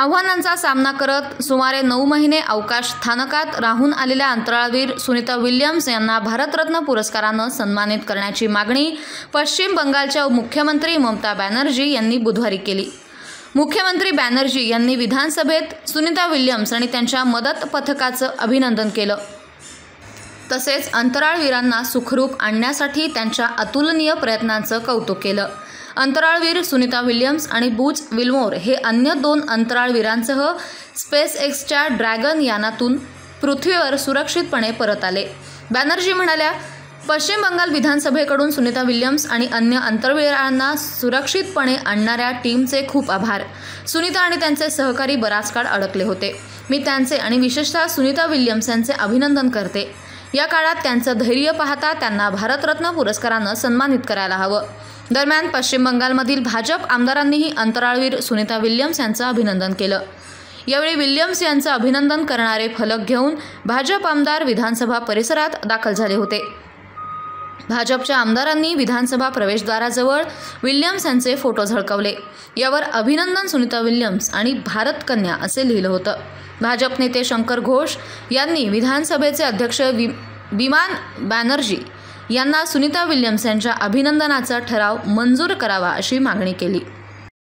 आव्हानांचा सामना करत सुमारे 9 महिने अवकाश स्थानकात राहून आलेल्या अंतराळवीर सुनीता विल्यम्स यांना भारतरत्न पुरस्कारानं सन्मानित करण्याची मागणी पश्चिम बंगालच्या मुख्यमंत्री ममता बॅनर्जी यांनी बुधवारी केली। मुख्यमंत्री बॅनर्जी यांनी विधानसभेत सुनीता विल्यम्स आणि त्यांच्या मदत पथकाचं अभिनंदन केलं। तसेच अंतराळवीरांना सुखरूप आणण्यासाठी त्यांच्या अतुलनीय प्रयत्नांचं कौतुक केलं। अंतराळवीर सुनीता विल्यम्स आणि बुच विल्मोर हे अन्य 2 अंतराळवीरांसह स्पेसएक्सच्या ड्रॅगन यानातून पृथ्वीवर सुरक्षितपणे परत आले। बॅनर्जी म्हणाल्या, पश्चिम बंगाल विधानसभेकडून सुनीता विल्यम्स आणि अन्य अंतराळवीरांना सुरक्षितपणे आणणाऱ्या टीमचे खूप आभार। सुनीता आणि त्यांचे सहकारी बराच काळ अडकले होते। मी त्यांचे आणि विशेषतः सुनीता विल्यम्स यांचे अभिनंदन करते। या काळात त्यांचं धैर्य पाहता त्यांना भारतरत्न पुरस्कारानं सन्मानित करायला हवं। दरम्यान पश्चिम बंगालमधील भाजप आमदारांनीही अंतराळवीर सुनीता विल्यम्स यांचं अभिनंदन केलं। यावेळी विल्यम्स यांचं अभिनंदन करणारे फलक घेऊन भाजप आमदार विधानसभा परिसरात दाखल झाले होते। भाजपच्या आमदारांनी विधानसभा प्रवेशद्वाराजवळ विल्यम्स यांचे फोटो झळकवले। यावर अभिनंदन सुनीता विल्यम्स आणि भारत कन्या असे लिहिलं होतं। भाजप नेते शंकर घोष यांनी विधानसभेचे अध्यक्ष विमान बॅनर्जी यांना सुनीता विल्यम्स यांच्या अभिनंदनाचा ठराव मंजूर करावा अशी मागणी केली।